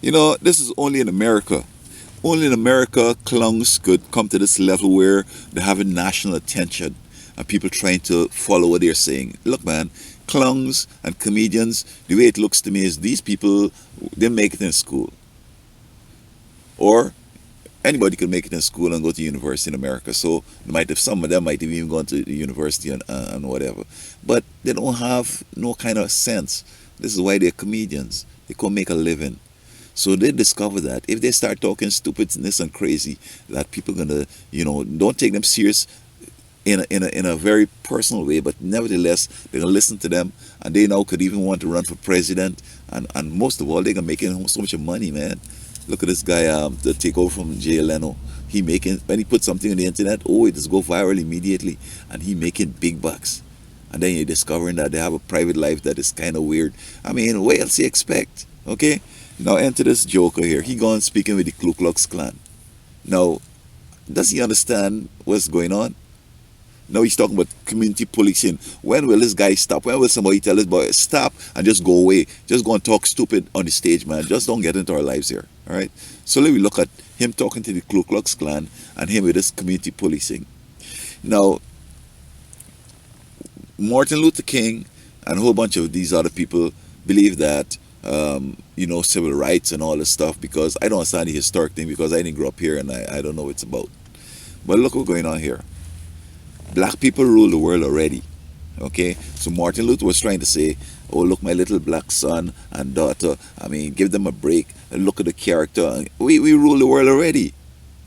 You know, this is only in America. Only in America, clowns could come to this level where they're having national attention and people trying to follow what they're saying. Look, man, clowns and comedians, the way it looks to me is these people, they make it in school. Or anybody could make it in school and go to university in America. So they might have, some of them might have even gone to the university and whatever. But they don't have no kind of sense. This is why they're comedians. They can't make a living. So they discover that if they start talking stupidness and crazy, that people gonna, don't take them serious in a very personal way, but nevertheless they're gonna listen to them, and they now could even want to run for president, and most of all they're gonna make so much money, man. Look at this guy, the takeover from Jay Leno. He making when he put something on the internet, oh, it just go viral immediately, and he making big bucks. And then you're discovering that they have a private life that is kind of weird. I mean, what else you expect? Okay, now enter this joker here. He gone speaking with the Ku Klux Klan. Now, does he understand what's going on? Now he's talking about community policing. When will this guy stop? When will somebody tell this boy stop and just go away? Just go and talk stupid on the stage, man. Just don't get into our lives here. All right. So let me look at him talking to the Ku Klux Klan and him with this community policing. Now, Martin Luther King and a whole bunch of these other people believe that civil rights and all this stuff, because I don't understand the historic thing because I didn't grow up here and I don't know what it's about. But look what's going on here. Black people rule the world already. Okay? So Martin Luther was trying to say, oh, look, my little black son and daughter, I mean, give them a break and look at the character. We rule the world already.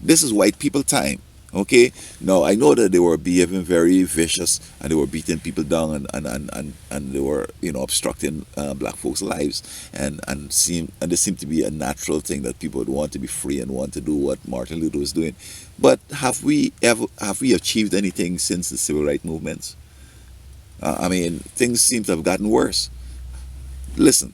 This is white people time. Okay? Now, I know that they were behaving very vicious and they were beating people down and they were, obstructing black folks' lives. And this seemed to be a natural thing that people would want to be free and want to do what Martin Luther was doing. But have we achieved anything since the civil rights movements? I mean, things seem to have gotten worse. Listen,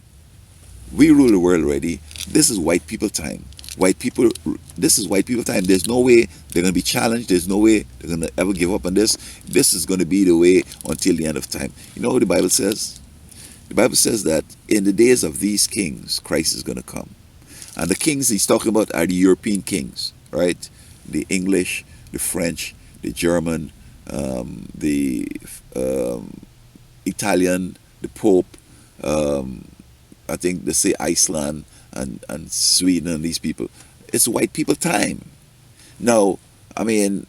we rule the world already. This is white people time. This is white people time. There's no way they're going to be challenged. There's no way they're going to ever give up on this. This is going to be the way until the end of time. You know what the Bible says? The Bible says that in the days of these kings, Christ is going to come. And the kings he's talking about are the European kings, right? The English, the French, the German, the Italian, the Pope, I think they say Iceland, and Sweden and these people. It's white people time. Now, I mean,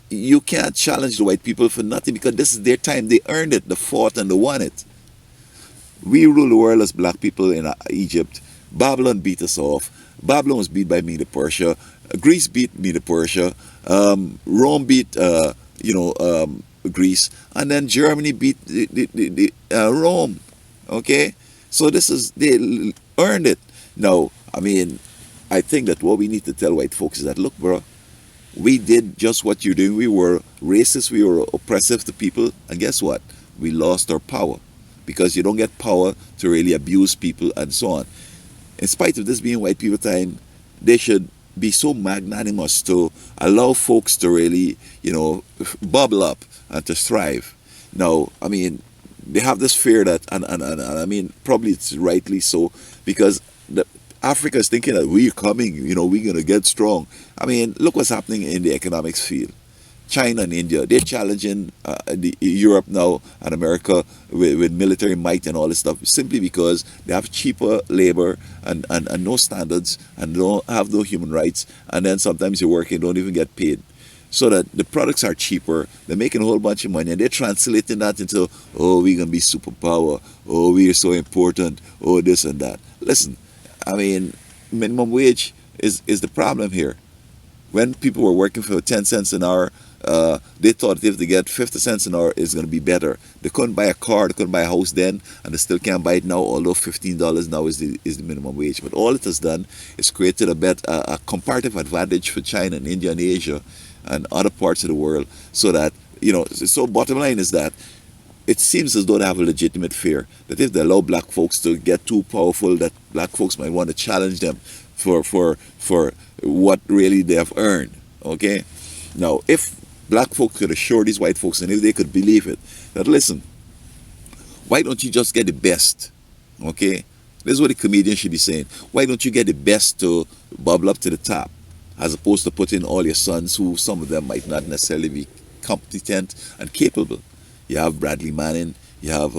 you can't challenge the white people for nothing because this is their time. They earned it, they fought and they won it. We rule the world as black people in Egypt. Babylon beat us off. Babylon was beat by Medo Persia. Greece beat Medo Persia. Rome beat Greece, and then Germany beat Rome. Okay, so they earned it. Now, I mean, I think that what we need to tell white folks is that, look, bro, we did just what you're doing. We were racist, we were oppressive to people, and guess what? We lost our power because you don't get power to really abuse people and so on. In spite of this being white people time, they should be so magnanimous to allow folks to really, bubble up and to thrive. Now, I mean, they have this fear that, and I mean, probably it's rightly so, because Africa is thinking that we're coming, we're going to get strong. I mean, look what's happening in the economics field. China and India, they're challenging Europe now and America with military might and all this stuff simply because they have cheaper labor and no standards and don't have no human rights. And then sometimes you work and don't even get paid. So that the products are cheaper, they're making a whole bunch of money, and they're translating that into, oh, we're going to be superpower, oh, we're so important, oh, this and that. Listen, I mean, minimum wage is the problem here. When people were working for 10 cents an hour, they thought if they get 50 cents an hour, it's going to be better. They couldn't buy a car, they couldn't buy a house then, and they still can't buy it now, although $15 now is the minimum wage. But all it has done is created a comparative advantage for China and India and Asia and other parts of the world, so that, so bottom line is that it seems as though they have a legitimate fear that if they allow black folks to get too powerful, that black folks might want to challenge them for what really they have earned. Okay? Now, if black folks could assure these white folks, and if they could believe it, that listen, why don't you just get the best? Okay? This is what the comedian should be saying. Why don't you get the best to bubble up to the top, as opposed to putting all your sons, who some of them might not necessarily be competent and capable. You have Bradley Manning, you have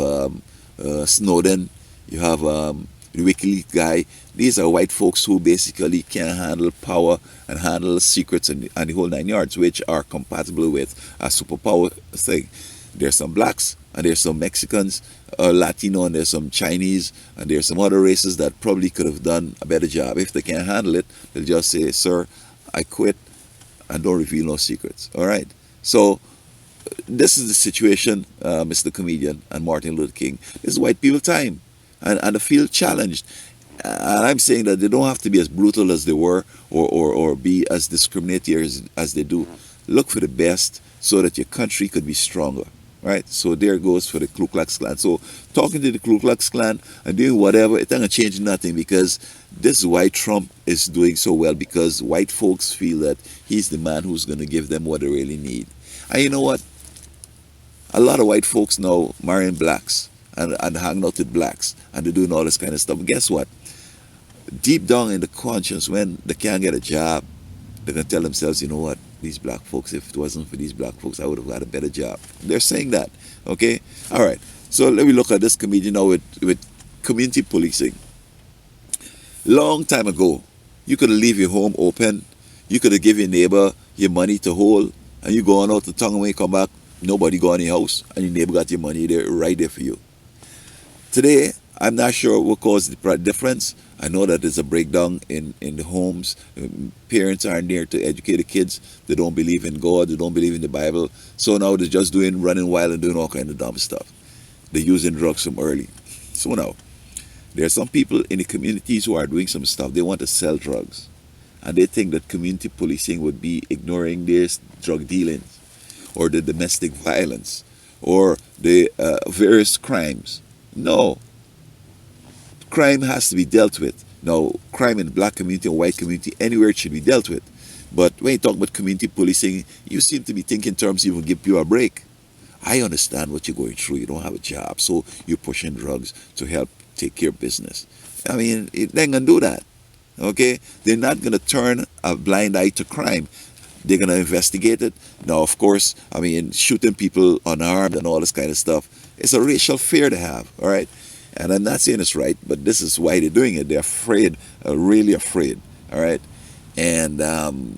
Snowden, you have the WikiLeaks guy. These are white folks who basically can handle power and handle secrets and the whole 9 yards, which are compatible with a superpower thing. There's some blacks and there's some Mexicans, Latino, and there's some Chinese, and there's some other races that probably could have done a better job. If they can't handle it, they'll just say, "Sir, I quit," and don't reveal no secrets. All right. So this is the situation, Mr. Comedian and Martin Luther King. This is white people time, and they feel challenged. And I'm saying that they don't have to be as brutal as they were, or be as discriminatory as they do. Look for the best so that your country could be stronger. Right? So there goes for the Ku Klux Klan. So talking to the Ku Klux Klan and doing whatever, it ain't gonna change nothing, because this is why Trump is doing so well, because white folks feel that he's the man who's gonna give them what they really need. And you know what? A lot of white folks now marrying blacks and hanging out with blacks, and they're doing all this kind of stuff. Guess what? Deep down in the conscience, when they can't get a job, they're gonna tell themselves, you know what, these black folks, if it wasn't for these black folks, I would have had a better job. They're saying that. Okay? All right. So let me look at this comedian now with community policing. Long time ago, you could have leave your home open, you could have give your neighbor your money to hold, and you go on out the town, and when you come back, nobody go in your house, and your neighbor got your money there, right there for you. Today, I'm not sure what caused the difference. I know that there's a breakdown in the homes. Parents aren't there to educate the kids. They don't believe in God. They don't believe in the Bible. So now they're just running wild and doing all kind of dumb stuff. They're using drugs from early. So now, there are some people in the communities who are doing some stuff. They want to sell drugs. And they think that community policing would be ignoring this drug dealing, or the domestic violence, or the various crimes. No, crime has to be dealt with. Now, crime in the black community or white community, anywhere it should be dealt with. But when you talk about community policing, you seem to be thinking in terms you will give people a break. I understand what you're going through. You don't have a job, so you're pushing drugs to help take care of business. I mean, they ain't gonna do that. Okay? They're not gonna turn a blind eye to crime. They're gonna investigate it. Now, of course, I mean, shooting people unarmed and all this kind of stuff, it's a racial fear to have. All right? And I'm not saying it's right, but this is why they're doing it. They're afraid, really afraid. All right? And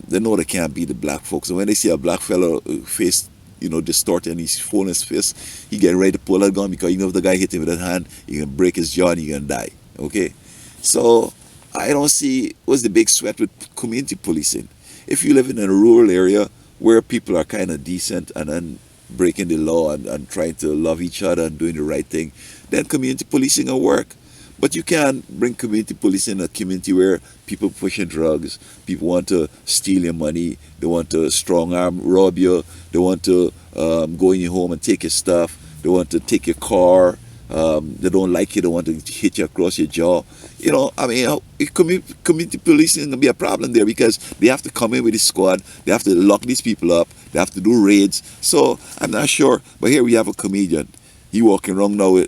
they know they can't beat the black folks. And when they see a black fellow face, distorted, and he's full in his fist, he getting ready to pull a gun, because if the guy hit him with that hand, he can break his jaw and he can die. Okay? So I don't see what's the big sweat with community policing. If you live in a rural area where people are kind of decent and then breaking the law and trying to love each other and doing the right thing, then community policing will work. But you can't bring community policing in a community where people pushing drugs, people want to steal your money, they want to strong arm rob you, they want to go in your home and take your stuff, they want to take your car, they don't like you, they want to hit you across your jaw. Community policing can be a problem there, because they have to come in with the squad, they have to lock these people up, they have to do raids. So I'm not sure, but here we have a comedian. He walking around now. I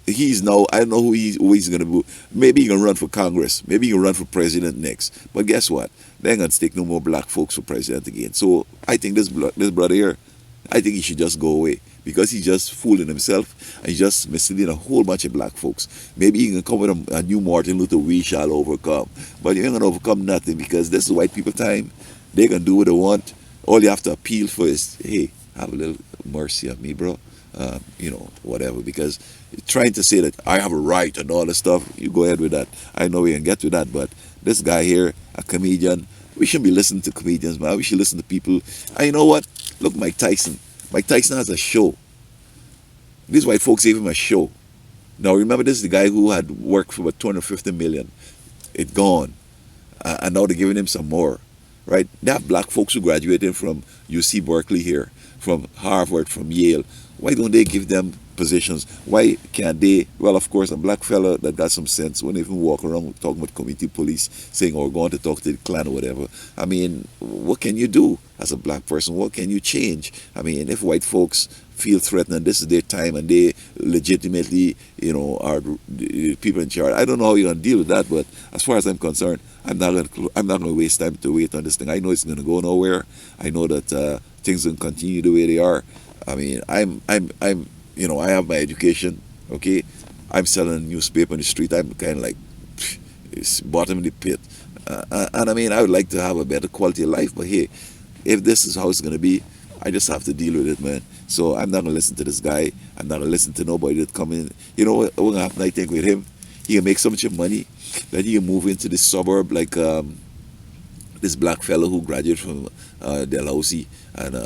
don't know who he's going to be. Maybe he's going to run for Congress. Maybe he's going to run for president next. But guess what? They ain't going to take no more black folks for president again. So I think this brother here, I think he should just go away, because he's just fooling himself and he's just misleading a whole bunch of black folks. Maybe he can come with a new Martin Luther, we shall overcome. But you ain't going to overcome nothing, because this is white people time. They can do what they want. All you have to appeal for is, hey, have a little mercy on me, bro. Whatever, because trying to say that I have a right and all this stuff, you go ahead with that. I know we can get to that, but this guy here, a comedian, we shouldn't be listening to comedians, man. We should listen to people. And you know what? Look, Mike Tyson. Mike Tyson has a show. These white folks gave him a show. Now, remember, this is the guy who had worked for about 250 million. It gone. And now they're giving him some more. Right? They have black folks who graduated from UC Berkeley here, from Harvard, from Yale. Why don't they give them positions? Why can't they? Well, of course, a black fella that got some sense wouldn't even walk around talking about community police, saying, or going to talk to the clan or whatever. I mean, what can you do as a black person? What can you change? I mean, if white folks feel threatened and this is their time and they legitimately, are the people in charge, I don't know how you're gonna deal with that. But as far as I'm concerned, I'm not gonna waste time to wait on this thing. I know it's gonna go nowhere. I know that things will continue the way they are. I mean, I have my education. Okay, I'm selling a newspaper in the street. I'm kind of like, it's bottom of the pit. And I mean, I would like to have a better quality of life. But hey, if this is how it's gonna be, I just have to deal with it, man. So I'm not gonna listen to this guy. I'm not gonna listen to nobody that come in. You know what gonna happen? I think with him, he can make so much money that he can move into this suburb like this black fellow who graduated from Dalhousie, and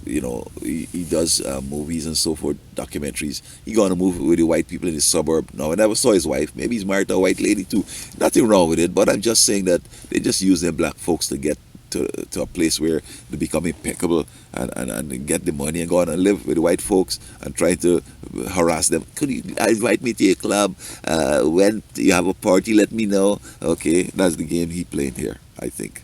he does movies and so forth, documentaries. He gonna move with the white people in the suburb. Now, I never saw his wife. Maybe he's married to a white lady too. Nothing wrong with it, but I'm just saying that they just use them black folks to get to a place where they become impeccable and get the money and go on and live with the white folks and try to harass them. Could you invite me to your club? When you have a party, let me know. Okay, that's the game he playing here, I think.